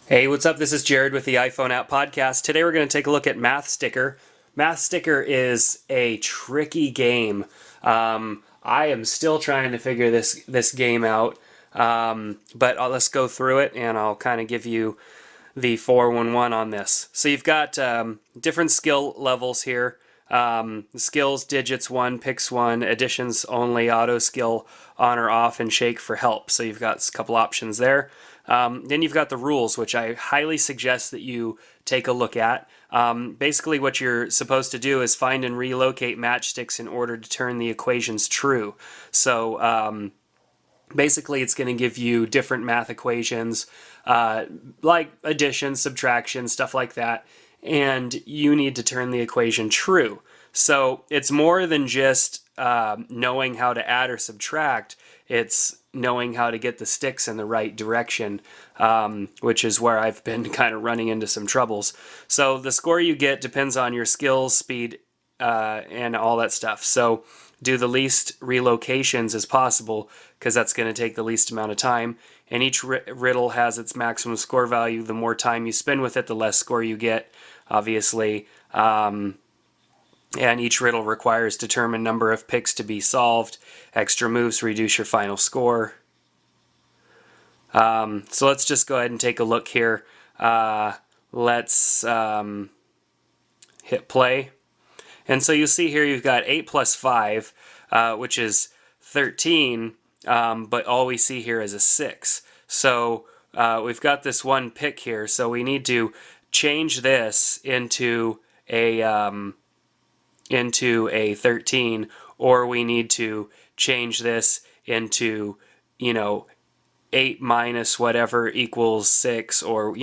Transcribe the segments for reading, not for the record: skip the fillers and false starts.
Hey, what's up? This is Jared with the iPhone App Podcast. Today we're going to take a look at Math Sticker. Math Sticker is a tricky game. I am still trying to figure this game out, but let's go through it and I'll kind of give you the 411 on this. So you've got different skill levels here. Skills, digits 1, picks 1, additions only, auto skill on or off, and shake for help. So you've got a couple options there. Then you've got the rules, which I highly suggest that you take a look at. Basically what you're supposed to do is find and relocate matchsticks in order to turn the equations true. So basically it's going to give you different math equations like addition, subtraction, stuff like that, and you need to turn the equation true. So it's more than just knowing how to add or subtract. It's knowing how to get the sticks in the right direction, which is where I've been kind of running into some troubles. So the score you get depends on your skills, speed, and all that stuff. So do the least relocations as possible because that's going to take the least amount of time. And each riddle has its maximum score value. The more time you spend with it, the less score you get, obviously. And each riddle requires determined number of picks to be solved. Extra moves reduce your final score. So let's just go ahead and take a look here. Let's hit play. And so you see here you've got 8 plus 5, which is 13, but all we see here is a 6. So we've got this one pick here, so we need to change this into a 13, or we need to change this into, 8 minus whatever equals 6, or,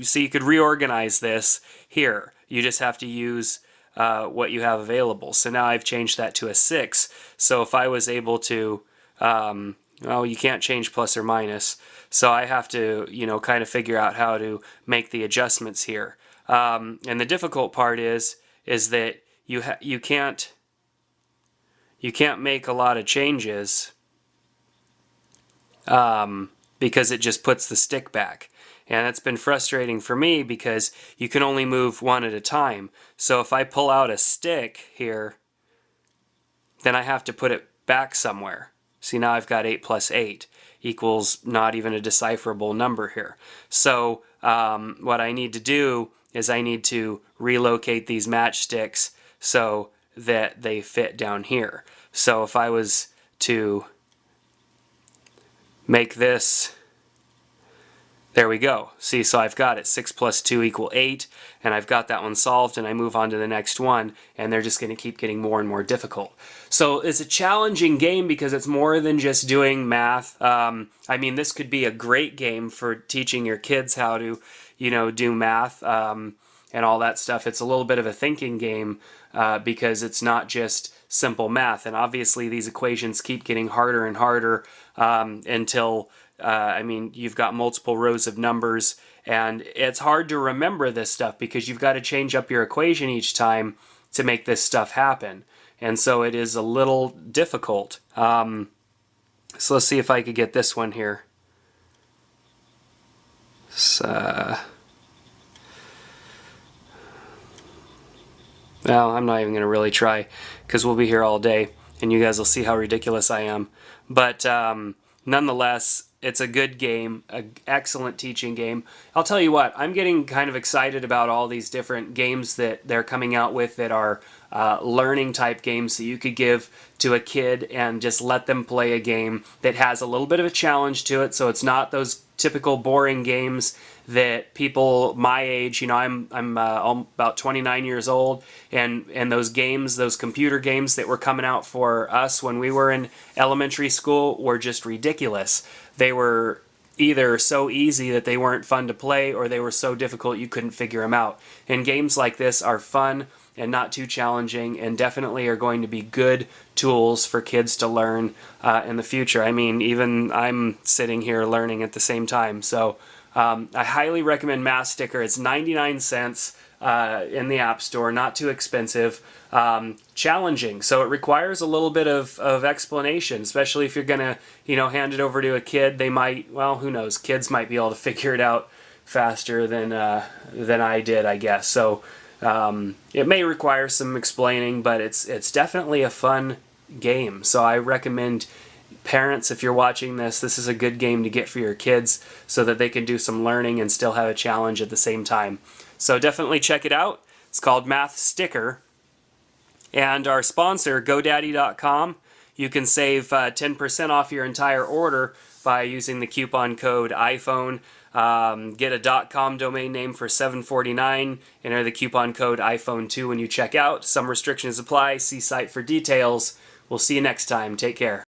so you could reorganize this here. You just have to use what you have available. So now I've changed that to a 6. So if I was able to, well, you can't change plus or minus. So I have to, kind of figure out how to make the adjustments here. And the difficult part is that you can't make a lot of changes because it just puts the stick back. And it's been frustrating for me because you can only move one at a time. So if I pull out a stick here, then I have to put it back somewhere. See, now I've got 8 plus 8 equals not even a decipherable number here. So what I need to do is I need to relocate these matchsticks so that they fit down here. So if I was to make this, there we go. See, so I've got it. 6 plus 2 equal 8, and I've got that one solved, and I move on to the next one, and they're just going to keep getting more and more difficult. So it's a challenging game because it's more than just doing math. I mean, this could be a great game for teaching your kids how to, do math and all that stuff. It's a little bit of a thinking game because it's not just simple math. And obviously these equations keep getting harder and harder until you've got multiple rows of numbers, and it's hard to remember this stuff because you've got to change up your equation each time to make this stuff happen. And so it is a little difficult. So let's see if I could get this one here. Well, I'm not even going to really try because we'll be here all day and you guys will see how ridiculous I am. But nonetheless, it's a good game, an excellent teaching game. I'll tell you what, I'm getting kind of excited about all these different games that they're coming out with that are learning type games that you could give to a kid and just let them play a game that has a little bit of a challenge to it, so it's not those typical boring games that people my age, I'm about 29 years old, and those games, those computer games that were coming out for us when we were in elementary school were just ridiculous. They were either so easy that they weren't fun to play, or they were so difficult you couldn't figure them out. And games like this are fun and not too challenging, and definitely are going to be good tools for kids to learn in the future. I mean, even I'm sitting here learning at the same time. So I highly recommend Math Sticker. It's 99 cents in the App Store, not too expensive. Challenging, so it requires a little bit of explanation, especially if you're gonna hand it over to a kid. They might, well, who knows, kids might be able to figure it out faster than I did, I guess. So it may require some explaining, but it's definitely a fun game. So I recommend parents, if you're watching this is a good game to get for your kids so that they can do some learning and still have a challenge at the same time. So definitely check it out. It's called Math Sticker. And our sponsor, GoDaddy.com, you can save 10% off your entire order by using the coupon code iPhone. Get a .com domain name for $7.49. Enter the coupon code iPhone2 when you check out. Some restrictions apply. See site for details. We'll see you next time. Take care.